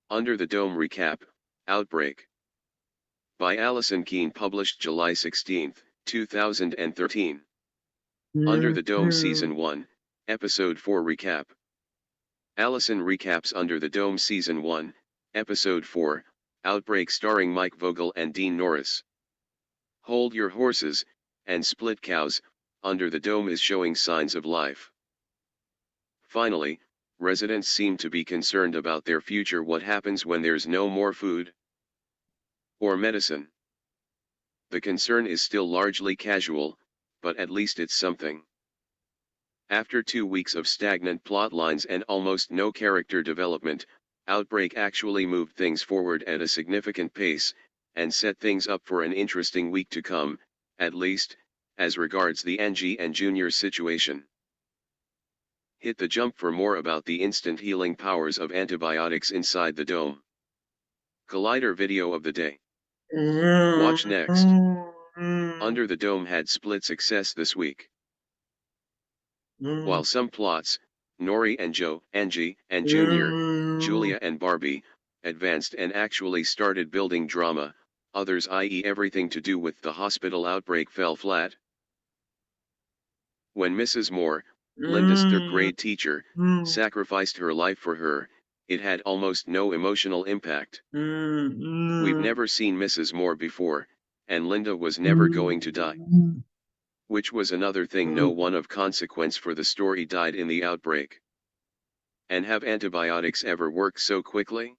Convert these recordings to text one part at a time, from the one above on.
Under the Dome Recap, Outbreak. By Allison Keene, published July 16, 2013. Under the Dome Season 1, Episode 4 Recap. Allison recaps Under the Dome Season 1, Episode 4, Outbreak, starring Mike Vogel and Dean Norris. Hold your horses, and split cows, Under the Dome is showing signs of life. Finally, residents seem to be concerned about their future. What happens when there's no more food or medicine? The concern is still largely casual, but at least it's something. After 2 weeks of stagnant plot lines and almost no character development, Outbreak actually moved things forward at a significant pace, and set things up for an interesting week to come, at least, as regards the NG and Junior situation. Hit the jump for more about the instant healing powers of antibiotics inside the dome. Collider video of the day. Watch next. Under the Dome had split success this week. While some plots, Nori and Joe, Angie and Junior, Julia and Barbie, advanced and actually started building drama, others, i.e. everything to do with the hospital outbreak, fell flat. When Mrs. Moore, Linda's third-grade teacher, sacrificed her life for her, it had almost no emotional impact. We've never seen Mrs. Moore before, and Linda was never going to die. Which was another thing. No one of consequence for the story died in the outbreak. And have antibiotics ever worked so quickly?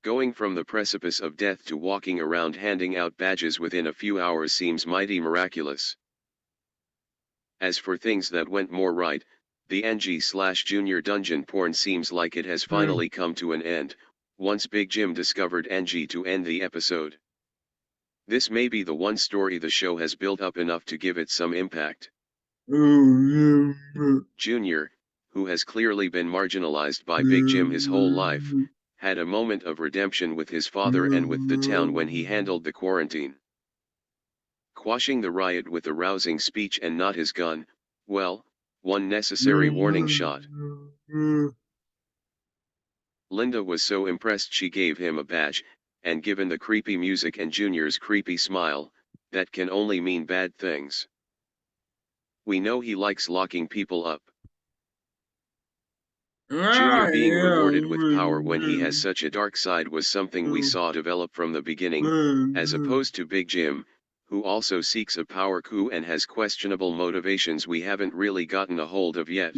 Going from the precipice of death to walking around handing out badges within a few hours seems mighty miraculous. As for things that went more right, the NG/Junior dungeon porn seems like it has finally come to an end, once Big Jim discovered NG to end the episode. This may be the one story the show has built up enough to give it some impact. Junior, who has clearly been marginalized by Big Jim his whole life, had a moment of redemption with his father and with the town when he handled the quarantine. Quashing the riot with a rousing speech and not his gun, well, one necessary warning shot. Linda was so impressed she gave him a badge, and given the creepy music and Junior's creepy smile, that can only mean bad things. We know he likes locking people up. Junior being rewarded with power when he has such a dark side was something we saw develop from the beginning, as opposed to Big Jim, who also seeks a power coup and has questionable motivations we haven't really gotten a hold of yet.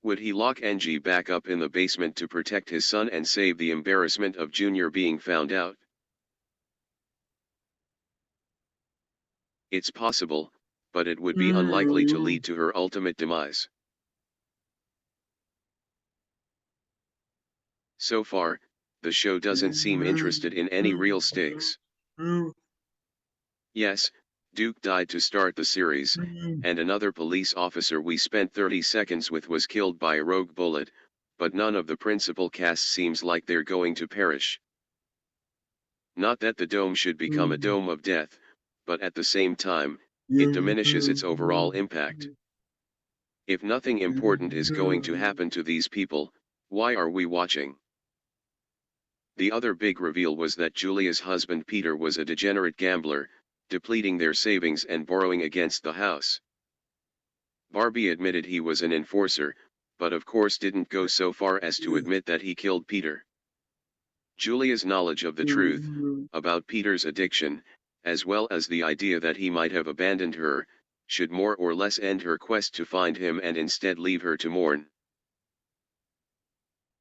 Would he lock NG back up in the basement to protect his son and save the embarrassment of Junior being found out? It's possible, but it would be unlikely to lead to her ultimate demise. So far, the show doesn't seem interested in any real stakes. Yes, Duke died to start the series, and another police officer we spent 30 seconds with was killed by a rogue bullet, but none of the principal cast seems like they're going to perish. Not that the dome should become a dome of death, but at the same time, it diminishes its overall impact. If nothing important is going to happen to these people, why are we watching? The other big reveal was that Julia's husband Peter was a degenerate gambler, depleting their savings and borrowing against the house. Barbie admitted he was an enforcer, but of course didn't go so far as to admit that he killed Peter. Julia's knowledge of the truth about Peter's addiction, as well as the idea that he might have abandoned her, should more or less end her quest to find him and instead leave her to mourn.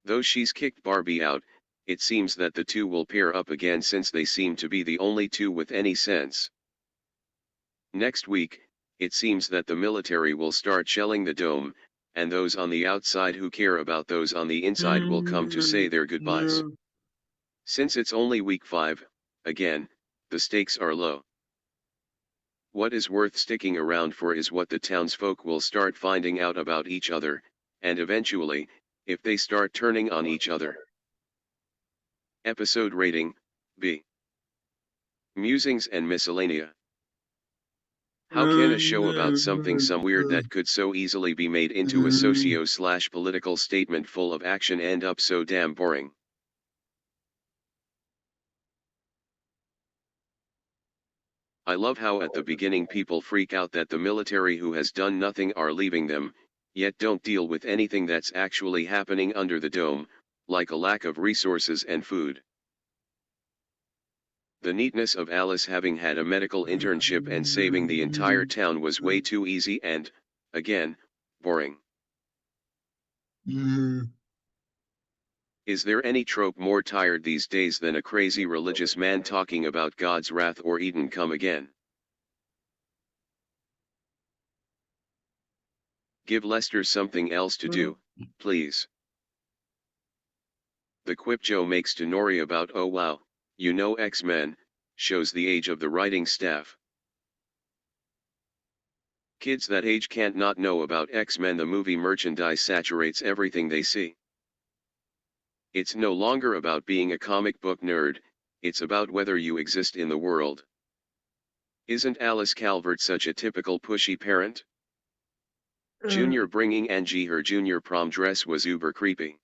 Though she's kicked Barbie out, it seems that the two will pair up again since they seem to be the only two with any sense. Next week, it seems that the military will start shelling the dome, and those on the outside who care about those on the inside will come to say their goodbyes. Since it's only week 5, again, the stakes are low. What is worth sticking around for is what the townsfolk will start finding out about each other, and eventually, if they start turning on each other. Episode rating, B. Musings and Miscellanea. How can a show about something weird that could so easily be made into a socio-political statement full of action end up so damn boring? I love how at the beginning people freak out that the military who has done nothing are leaving them, yet don't deal with anything that's actually happening under the dome, like a lack of resources and food. The neatness of Alice having had a medical internship and saving the entire town was way too easy and, again, boring. Is there any trope more tired these days than a crazy religious man talking about God's wrath or Eden come again? Give Lester something else to do, please. The quip Joe makes to Nori about "oh wow, you know X-Men," shows the age of the writing staff. Kids that age can't not know about X-Men. The movie merchandise saturates everything they see. It's no longer about being a comic book nerd, it's about whether you exist in the world. Isn't Alice Calvert such a typical pushy parent? Junior bringing Angie her junior prom dress was uber creepy.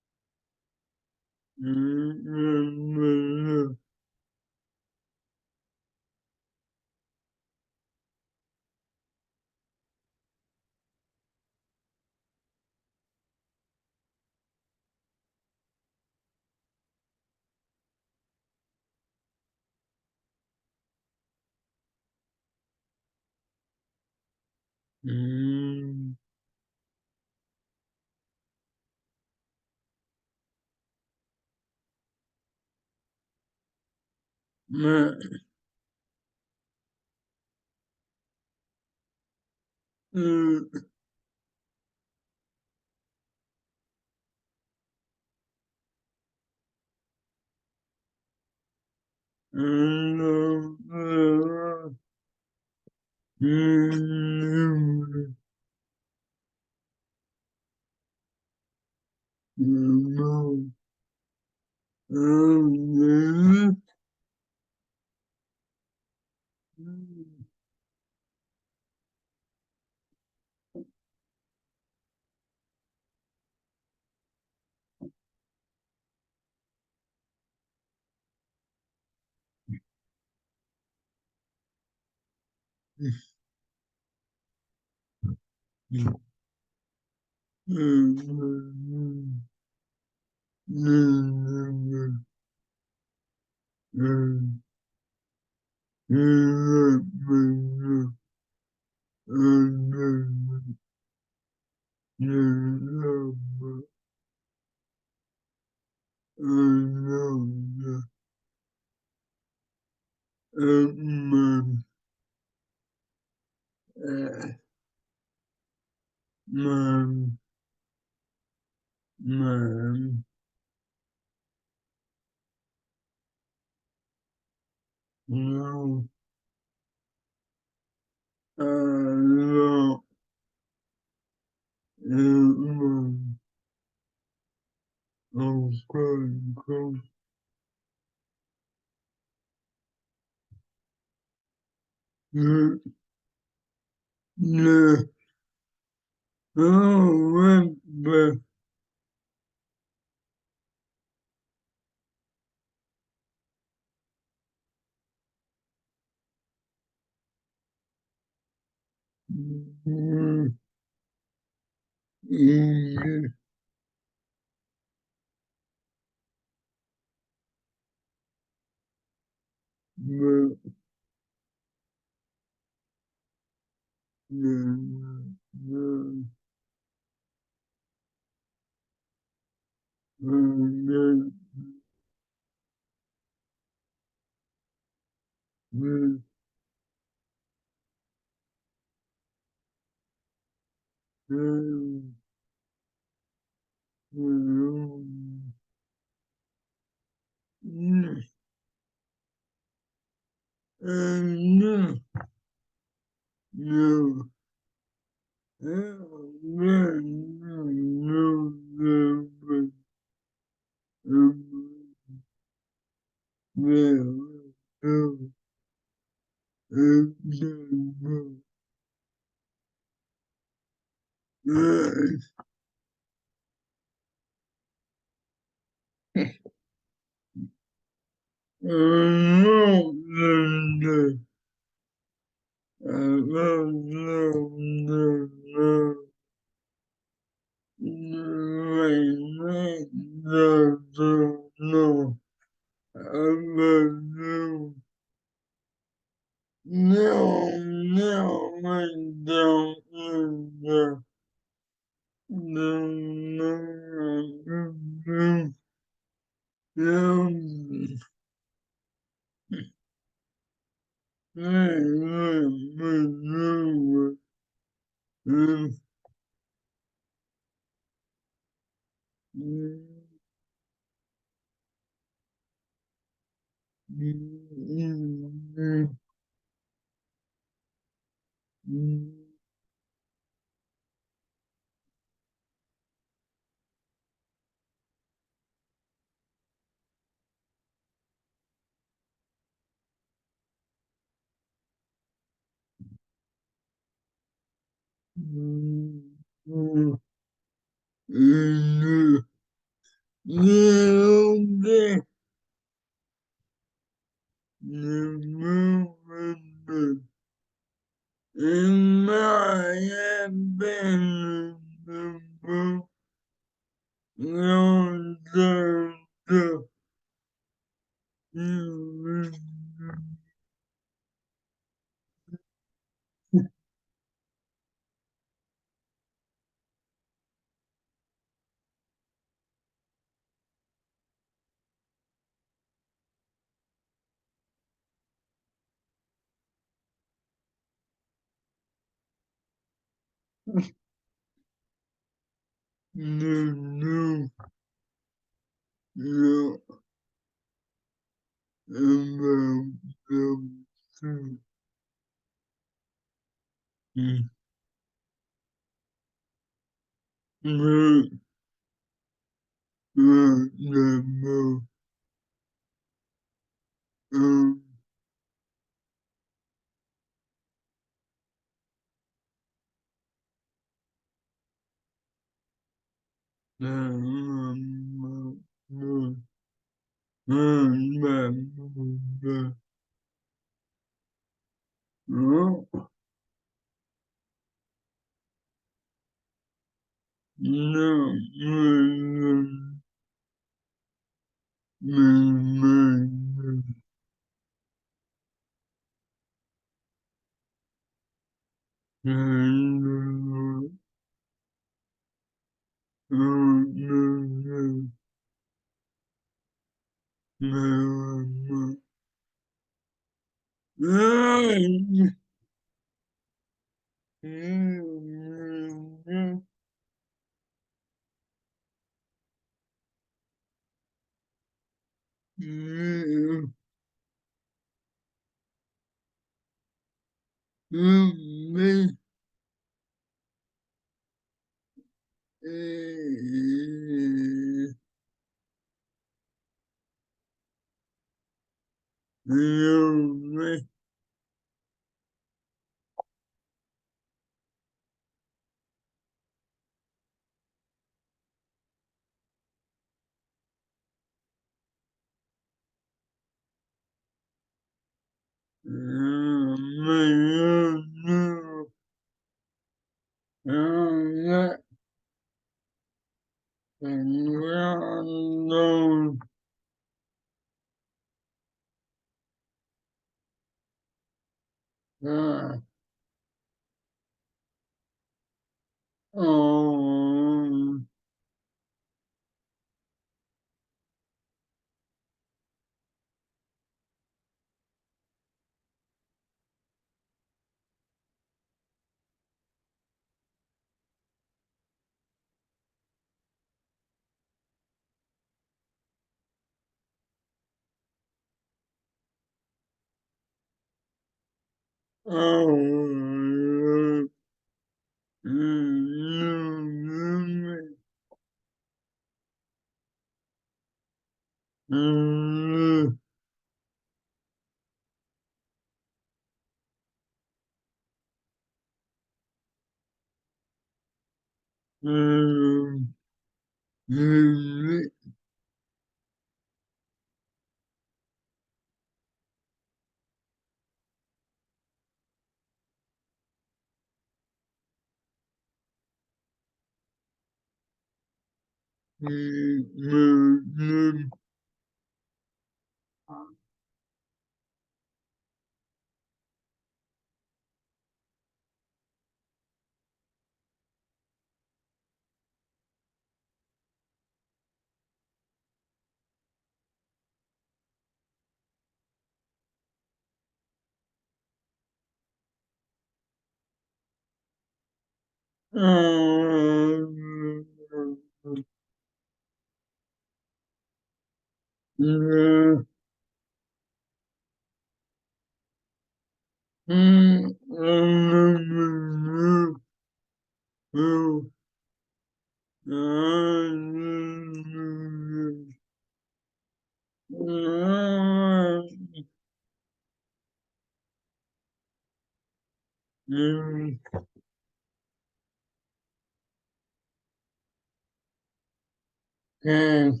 and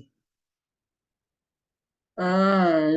I